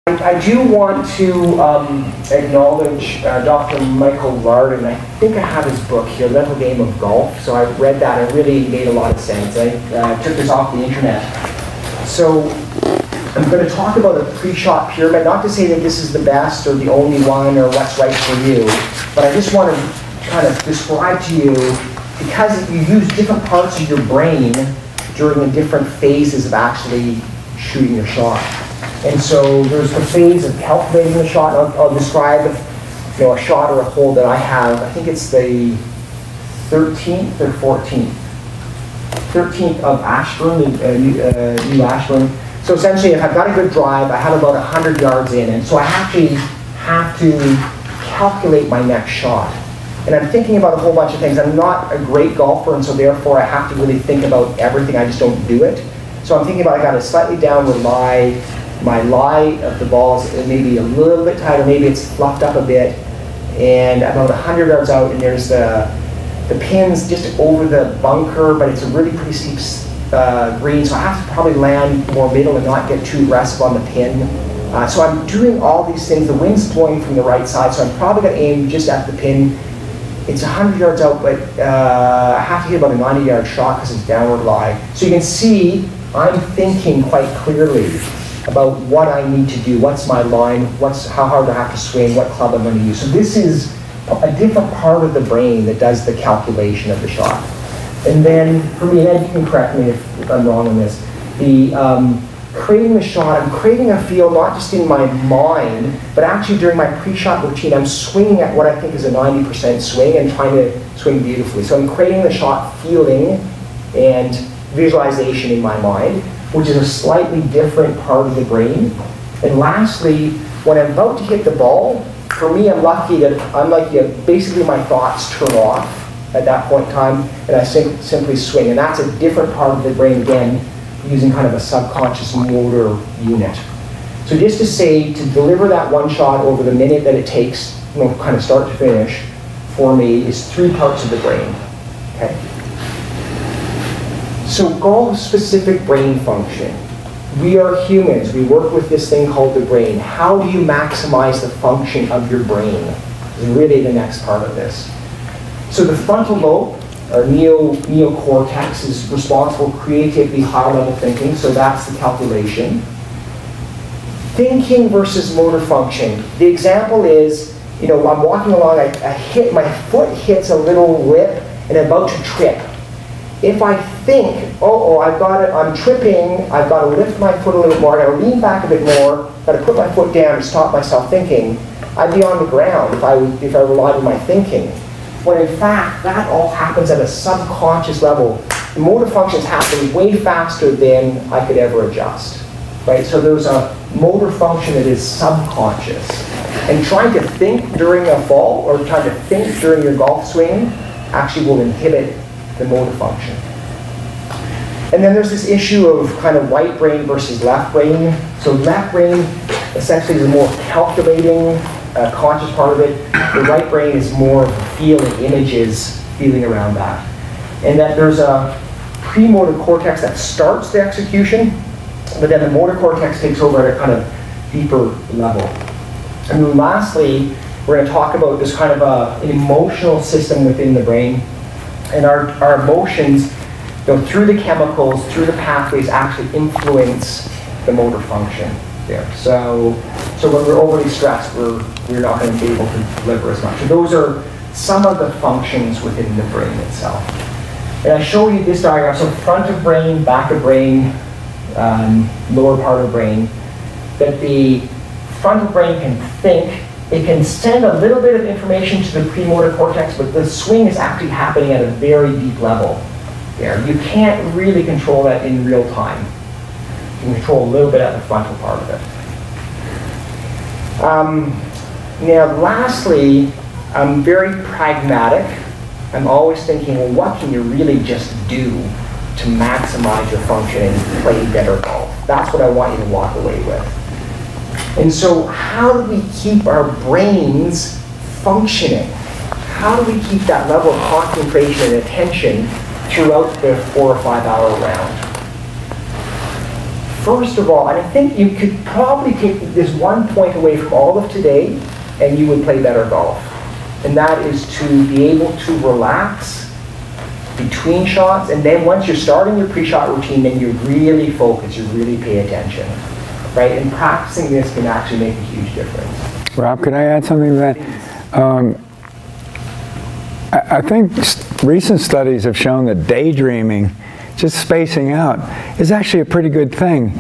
I do want to acknowledge Dr. Michael Lardon. I think I have his book here, Little Game of Golf. So I read that. It really made a lot of sense. I took this off the internet. So I'm going to talk about a pre-shot pyramid. Not to say that this is the best or the only one or what's right for you, but I just want to kind of describe to you, because you use different parts of your brain during the different phases of actually shooting your shot. And so there's the phase of calculating the shot. I'll describe, a shot or a hole that I have. I think it's the 13th or 14th. 13th of Ashburn, New Ashburn. So essentially, if I've got a good drive, I have about 100 yards in, and so I actually have to calculate my next shot. And I'm thinking about a whole bunch of things. I'm not a great golfer, and so therefore I have to really think about everything. I just don't do it. So I'm thinking about I got a slightly downward lie. My lie of the balls maybe a little bit tighter, maybe it's fluffed up a bit, and about 100 yards out, and there's the pins just over the bunker, but it's a really pretty steep green, so I have to probably land more middle and not get too aggressive on the pin. So I'm doing all these things. The wind's blowing from the right side, so I'm probably going to aim just at the pin. It's 100 yards out, but I have to hit about a 90-yard shot because it's downward lie. So you can see I'm thinking quite clearly about what I need to do, what's my line, how hard I have to swing, what club I'm going to use. So this is a different part of the brain that does the calculation of the shot. And then for me, and Ed, you can correct me if I'm wrong on this, the creating the shot, I'm creating a feel not just in my mind, but actually during my pre-shot routine, I'm swinging at what I think is a 90% swing and trying to swing beautifully. So I'm creating the shot feeling and visualization in my mind, which is a slightly different part of the brain. And lastly, when I'm about to hit the ball, for me, I'm lucky that basically my thoughts turn off at that point in time, and I simply swing. And that's a different part of the brain, again, using kind of a subconscious motor unit. So just to say, to deliver that one shot over the minute that it takes, kind of start to finish, for me, is 3 parts of the brain. Okay. So golf-specific brain function. We are humans. We work with this thing called the brain. How do you maximize the function of your brain? Is really the next part of this. So the frontal lobe, or neocortex, is responsible for creativity, high-level thinking. So that's the calculation. Thinking versus motor function. The example is, I'm walking along. My foot hits a little lip, and I'm about to trip. If I think, I'm tripping, I've got to lift my foot a little more, I've got to lean back a bit more, got to put my foot down and stop myself thinking, I'd be on the ground if I relied on my thinking. When in fact, that all happens at a subconscious level. The motor functions happen way faster than I could ever adjust. Right? So there's a motor function that is subconscious. And trying to think during a fall or trying to think during your golf swing actually will inhibit the motor function. And then there's this issue of kind of right brain versus left brain. So left brain essentially is a more calculating, conscious part of it. The right brain is more feeling, images, feeling around that. And that there's a premotor cortex that starts the execution, but then the motor cortex takes over at a kind of deeper level. And then lastly, we're going to talk about this kind of an emotional system within the brain. And our emotions, through the chemicals, through the pathways, actually influence the motor function there. So when we're overly stressed, we're not going to be able to deliver as much. So those are some of the functions within the brain itself. And I show you this diagram. So front of brain, back of brain, lower part of brain. That the frontal brain can think. It can send a little bit of information to the premotor cortex, but the swing is actually happening at a very deep level there. You can't really control that in real time. You can control a little bit at the frontal part of it. Now, lastly, I'm very pragmatic. I'm always thinking, well, what can you really just do to maximize your function and play better golf? That's what I want you to walk away with. And so how do we keep our brains functioning? How do we keep that level of concentration and attention throughout the 4 or 5 hour round? first of all, and I think you could probably take this one point away from all of today, and you would play better golf. And that is to be able to relax between shots, and then once you're starting your pre-shot routine, then you really focus, you really pay attention, right? And practicing this can actually make a huge difference. Rob, could I add something to that? I think recent studies have shown that daydreaming, just spacing out, is actually a pretty good thing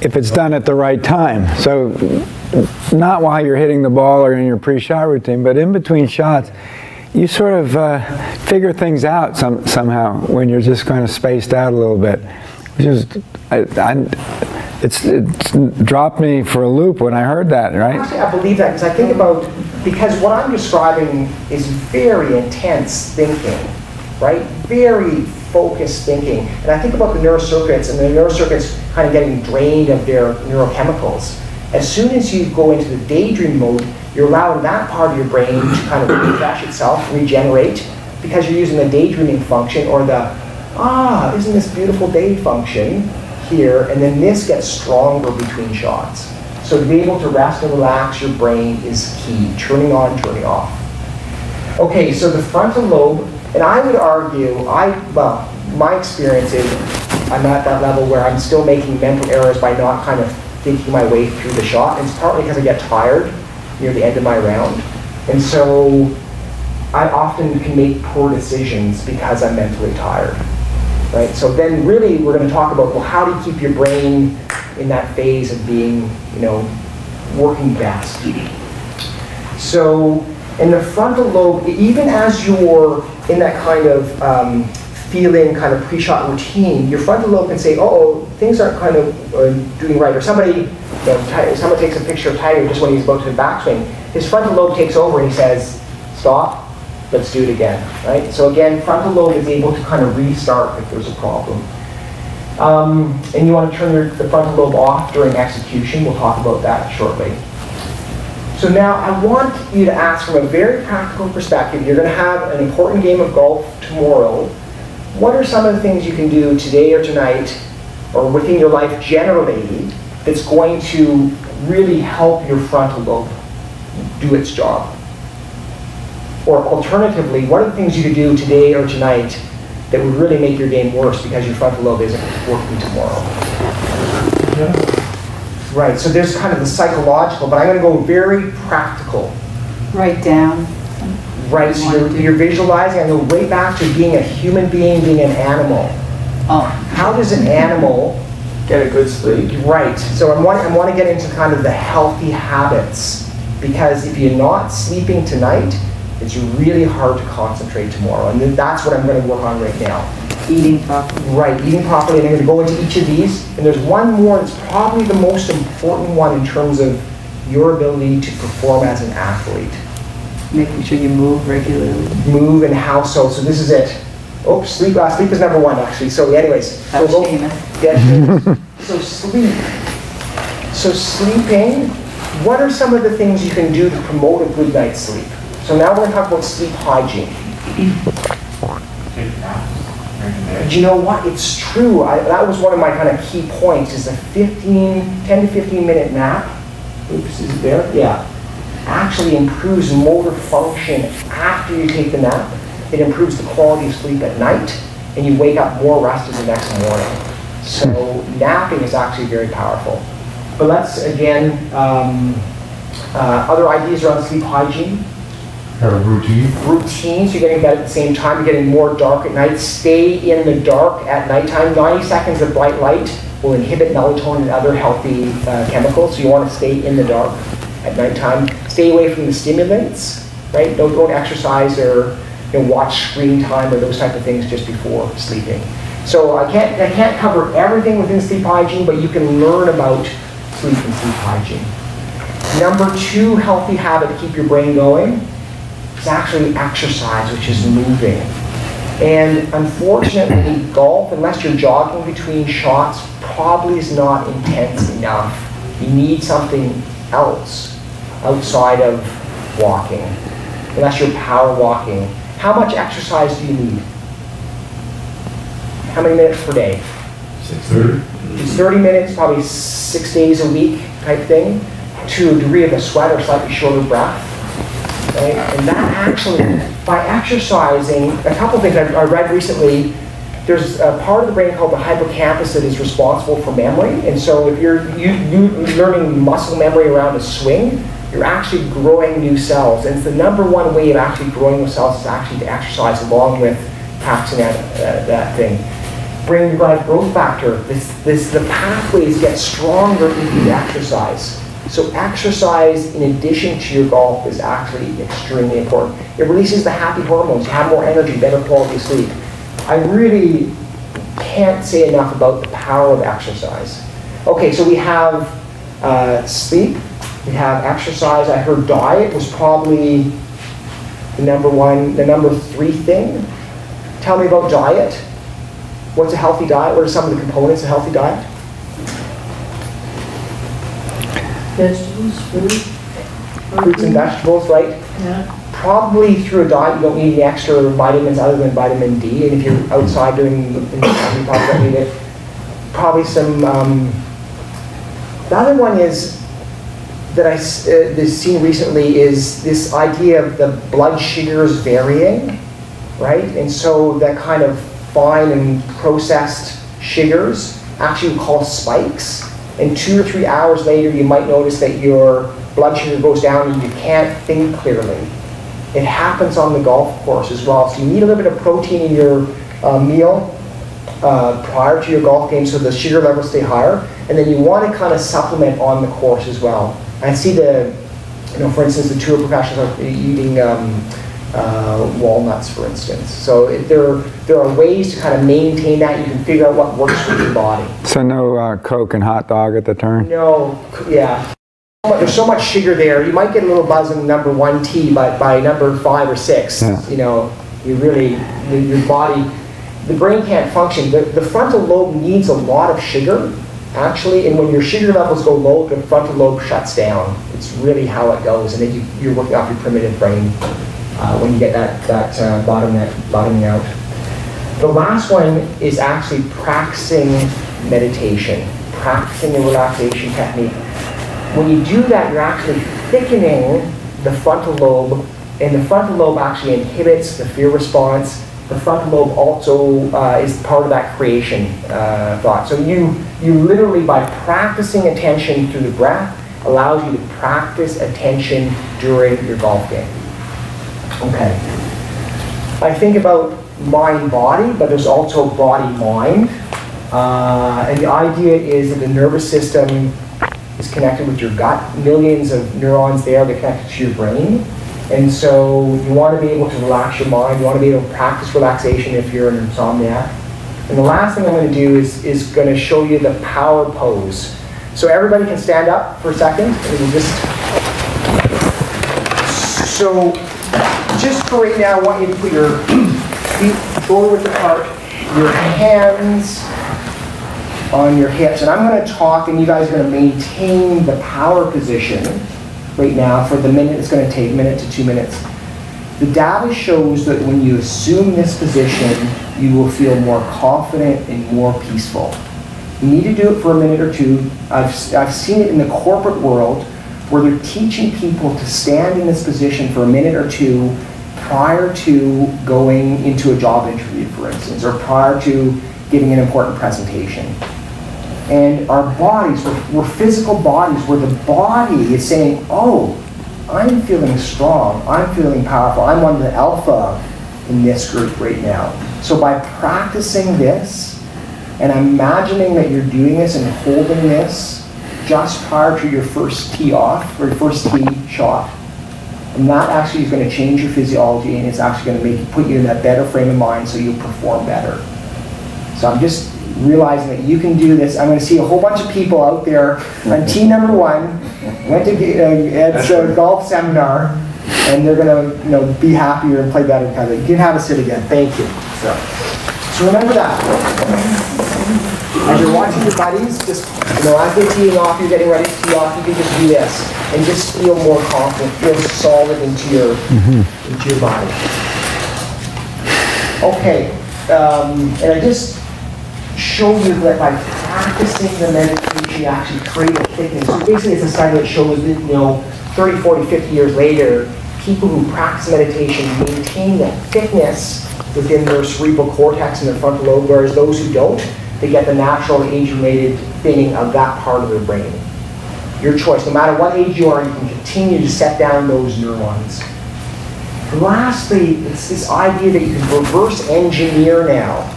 if it's done at the right time. So not while you're hitting the ball or in your pre-shot routine, but in between shots, you sort of figure things out somehow when you're just kind of spaced out a little bit. It's dropped me for a loop when I heard that, right? Actually, I believe that because I think about, because what I'm describing is very intense thinking, right? Very focused thinking. And I think about the neurocircuits, and the neurocircuits kind of getting drained of their neurochemicals. As soon as you go into the daydream mode, you're allowing that part of your brain to kind of refresh itself, regenerate, because you're using the daydreaming function or the, isn't this beautiful day function here, and then this gets stronger between shots. So to be able to rest and relax your brain is key, turning on, turning off. Okay, so the frontal lobe, and I would argue, well, my experience is I'm at that level where I'm still making mental errors by not kind of thinking my way through the shot. And it's partly because I get tired near the end of my round. And so I often can make poor decisions because I'm mentally tired. Right? So then really we're going to talk about, well, how do you keep your brain in that phase of being, working best? So in the frontal lobe, even as you're in that kind of feeling kind of pre-shot routine, your frontal lobe can say, oh, things aren't kind of doing right. Or somebody, someone takes a picture of Tiger just when he's about to backswing. His frontal lobe takes over and he says, stop, let's do it again, right? So again, frontal lobe is able to kind of restart if there's a problem. And you want to turn the frontal lobe off during execution. We'll talk about that shortly. So now I want you to ask from a very practical perspective, you're going to have an important game of golf tomorrow. What are some of the things you can do today or tonight or within your life generally that's going to really help your frontal lobe do its job? Or alternatively, what are the things you could do today or tonight that would really make your game worse because your frontal lobe isn't working tomorrow? Yeah. Right, so there's kind of the psychological, but I'm going to go very practical. Write down. Right, so you're visualizing. I go right back to being a human being, being an animal. Oh. How does an animal get a good sleep? Right, so I want to get into kind of the healthy habits, because if you're not sleeping tonight, it's really hard to concentrate tomorrow, and that's what I'm going to work on right now. Eating properly. Right, eating properly, and I'm going to go into each of these, and there's one more that's probably the most important one in terms of your ability to perform as an athlete. Making sure you move regularly. Move and how so. So this is it. Oh, sleep. Sleep is number one, actually. So anyways. That was Seamus. So sleep. So sleeping, what are some of the things you can do to promote a good night's sleep? So now we're going to talk about sleep hygiene. Do you know what? It's true. That was one of my kind of key points, is a 10 to 15 minute nap. Oops, is it there? Yeah. Actually improves motor function after you take the nap. It improves the quality of sleep at night, and you wake up more rested the next morning. So napping is actually very powerful. But let's, again, other ideas around sleep hygiene. Have a routine. Routines, you're getting bed at the same time, you're getting more dark at night. Stay in the dark at nighttime. 90 seconds of bright light will inhibit melatonin and other healthy chemicals, so you want to stay in the dark at nighttime. Stay away from the stimulants, right? Don't exercise or watch screen time or those type of things just before sleeping. So I can't cover everything within sleep hygiene, but you can learn about sleep and sleep hygiene. Number 2 healthy habit to keep your brain going is actually exercise, which is moving. And unfortunately, golf, unless you're jogging between shots, probably is not intense enough. You need something else outside of walking, unless you're power walking. How much exercise do you need? How many minutes per day? 6:30. It's 30 minutes, probably 6 days a week type thing, to a degree of a sweat or slightly shorter breath. Right? And that actually, by exercising, a couple things I read recently, there's a part of the brain called the hippocampus that is responsible for memory. And so if you're learning muscle memory around a swing, you're actually growing new cells. And it's the #1 way of actually growing those cells is actually to exercise along with practicing that thing. Brain-derived growth factor, the pathways get stronger if you exercise. So exercise in addition to your golf is actually extremely important. It releases the happy hormones, you have more energy, better quality of sleep. I really can't say enough about the power of exercise. Okay, so we have sleep, we have exercise. I heard diet was probably the number 3 thing. Tell me about diet. What's a healthy diet? What are some of the components of a healthy diet? Vegetables, fruit. Fruits and vegetables, right? Yeah. Probably through a diet you don't need any extra vitamins other than vitamin D, and if you're outside doing things you probably don't need it. Probably some, the other one is, that I've seen recently is this idea of the blood sugars varying, right? And so that kind of fine and processed sugars actually cause spikes. And 2 or 3 hours later, you might notice that your blood sugar goes down and you can't think clearly. It happens on the golf course as well. So you need a little bit of protein in your meal prior to your golf game so the sugar levels stay higher. And then you want to kind of supplement on the course as well. I see for instance, the tour professionals are eating walnuts, for instance. So there are ways to kind of maintain that. You can figure out what works for your body. So no Coke and hot dog at the turn? No, yeah. There's so much sugar there. You might get a little buzz in #1 tee, but by number 5 or 6, you really, your body, the brain can't function. The frontal lobe needs a lot of sugar, actually, and when your sugar levels go low, the frontal lobe shuts down. It's really how it goes, and then you're working off your primitive brain when you get that bottoming out. The last one is actually practicing meditation, practicing a relaxation technique. When you do that, you're actually thickening the frontal lobe, and the frontal lobe actually inhibits the fear response. The frontal lobe also is part of that creation thought. So you literally, by practicing attention through the breath, allows you to practice attention during your golf game. Okay. I think about mind-body, but there's also body-mind. And the idea is that the nervous system is connected with your gut. Millions of neurons there that are connected to your brain. And so you want to be able to relax your mind. You want to be able to practice relaxation if you're an insomniac. And the last thing I'm going to do is going to show you the power pose. So everybody can stand up for a second. So just for right now, I want you to put your feet shoulder width apart, your hands on your hips. And I'm going to talk, and you guys are going to maintain the power position right now for the minute it's going to take, 1 to 2 minutes. The data shows that when you assume this position, you will feel more confident and more peaceful. You need to do it for a minute or 2. I've seen it in the corporate world where they're teaching people to stand in this position for a minute or 2 prior to going into a job interview, for instance, or prior to giving an important presentation. And our bodies, we're physical bodies, where the body is saying, oh, I'm feeling strong, I'm feeling powerful, I'm on the alpha in this group right now. So by practicing this, and imagining that you're doing this and holding this just prior to your first tee off, or your first tee shot, and that actually is going to change your physiology, and it's actually going to put you in that better frame of mind so you'll perform better. So I'm just realizing that you can do this. I'm going to see a whole bunch of people out there on tee #1, went to Ed's golf seminar, and they're going to be happier and play better. You can have a sit again. Thank you. So remember that. As you're watching your buddies, just as they're teeing off, you're getting ready to tee off, you can just do this and just feel more confident, feel solid into your body. Okay, and I just show you that by practicing the meditation, you actually create a thickness. So basically it's a study that shows that, 30, 40, 50 years later, people who practice meditation maintain that thickness within their cerebral cortex and their frontal lobe, whereas those who don't, they get the natural age-related thinning of that part of their brain. Your choice. No matter what age you are, you can continue to set down those neurons. And lastly, it's this idea that you can reverse engineer now.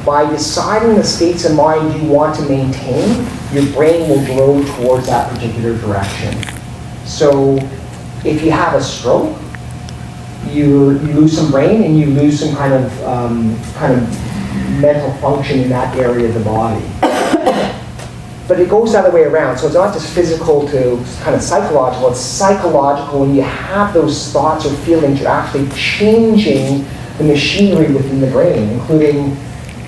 By deciding the states of mind you want to maintain, your brain will grow towards that particular direction. So if you have a stroke, you lose some brain and you lose some kind of mental function in that area of the body. But it goes the other way around. So it's not just physical to kind of psychological, it's psychological. When you have those thoughts or feelings, you're actually changing the machinery within the brain, including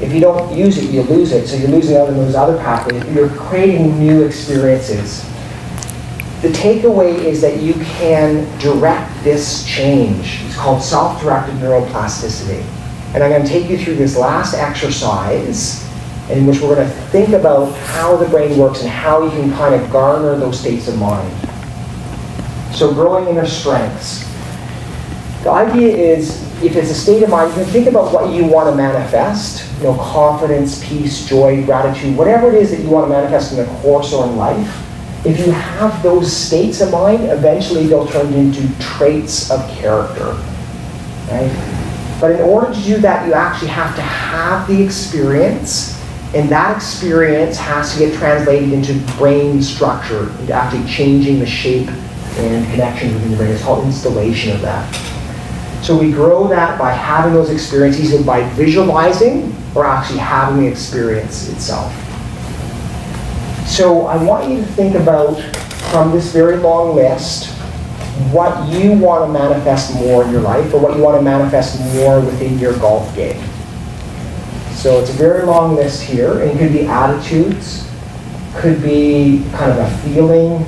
if you don't use it, you lose it. So you're losing out on those other pathways. You're creating new experiences. The takeaway is that you can direct this change. It's called self-directed neuroplasticity. And I'm going to take you through this last exercise in which we're going to think about how the brain works and how you can kind of garner those states of mind. So growing inner strengths. The idea is, if it's a state of mind, you can think about what you want to manifest, confidence, peace, joy, gratitude, whatever it is that you want to manifest in the course or in life. If you have those states of mind, eventually they'll turn into traits of character. Right? But in order to do that, you actually have to have the experience, and that experience has to get translated into brain structure, into actually changing the shape and connections within the brain. It's called installation of that. So we grow that by having those experiences, either by visualizing or actually having the experience itself. So I want you to think about, from this very long list, what you want to manifest more in your life, or what you want to manifest more within your golf game. So it's a very long list here, and it could be attitudes, could be kind of a feeling,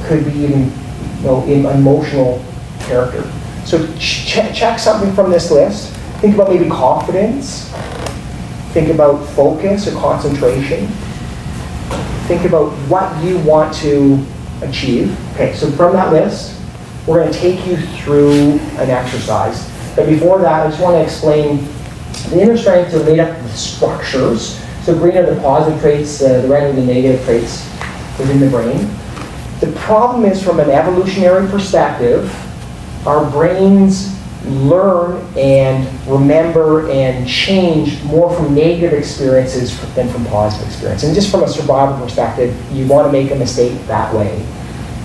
could be even emotional character. So check something from this list. Think about maybe confidence. Think about focus or concentration. Think about what you want to achieve. Okay, so from that list, we're going to take you through an exercise. But before that, I just want to explain the inner strengths are made up of structures. So green are the positive traits, the red are the negative traits within the brain. The problem is, from an evolutionary perspective, our brains learn and remember and change more from negative experiences than from positive experiences. And just from a survival perspective, you want to make a mistake that way.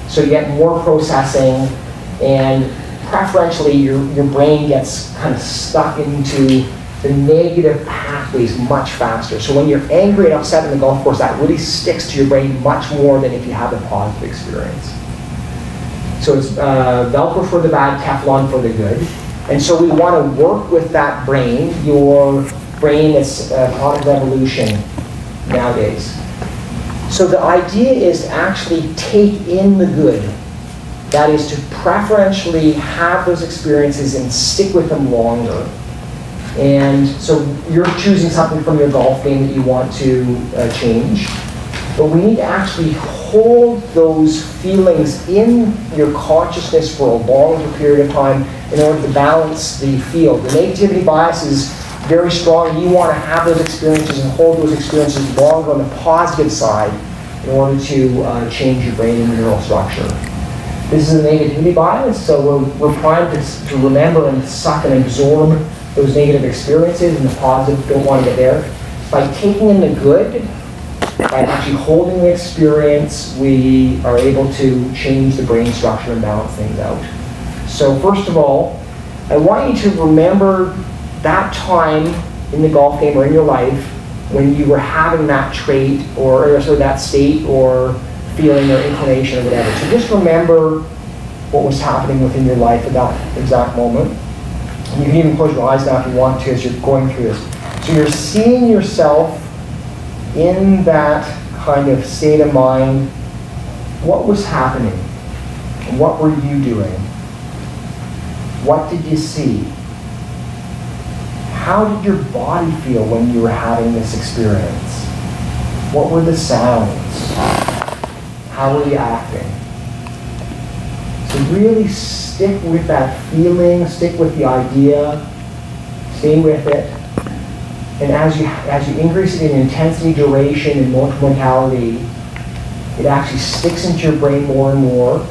So you get more processing, and preferentially your brain gets kind of stuck into the negative pathways much faster. So when you're angry and upset in the golf course, that really sticks to your brain much more than if you have a positive experience. So it's Velcro for the bad, Teflon for the good. And so we want to work with that brain. Your brain is a product of evolution nowadays. So the idea is to actually take in the good. That is to preferentially have those experiences and stick with them longer. And so you're choosing something from your golf game that you want to change. But we need to actually hold those feelings in your consciousness for a longer period of time in order to balance the field. The negativity bias is very strong. You want to have those experiences and hold those experiences longer on the positive side in order to change your brain and neural structure. This is a negativity bias, so we're primed to remember and suck and absorb those negative experiences, and the positive don't want to get there. By taking in the good, by actually holding the experience, we are able to change the brain structure and balance things out. So first of all, I want you to remember that time in the golf game or in your life when you were having that trait or so that state or feeling or inclination or whatever. So just remember what was happening within your life at that exact moment. And you can even close your eyes now if you want to as you're going through this. So you're seeing yourself in that kind of state of mind. What was happening? What were you doing? What did you see? How did your body feel when you were having this experience? What were the sounds? How were you acting? So really stick with that feeling, stick with the idea, stay with it. And as you increase it in intensity, duration, and multimodality, it actually sticks into your brain more and more.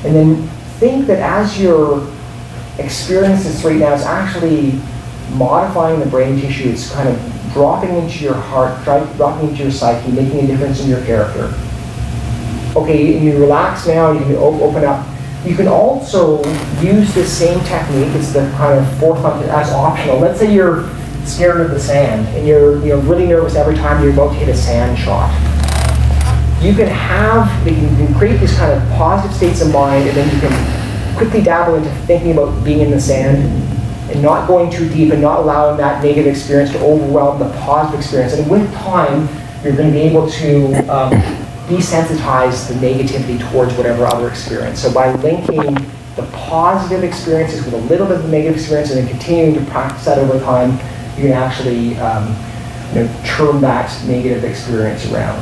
And then think that as your experience this right now is actually modifying the brain tissue, it's kind of dropping into your heart, dropping into your psyche, making a difference in your character. Okay, and you relax now, you can open up. You can also use this same technique, it's the kind of forefront as optional. Let's say you're scared of the sand and you're really nervous every time you're about to hit a sand shot. You can create these kind of positive states of mind, and then you can quickly dabble into thinking about being in the sand and not going too deep and not allowing that negative experience to overwhelm the positive experience. And with time, you're going to be able to desensitize the negativity towards whatever other experience. So by linking the positive experiences with a little bit of the negative experience and then continuing to practice that over time, you can actually turn that negative experience around.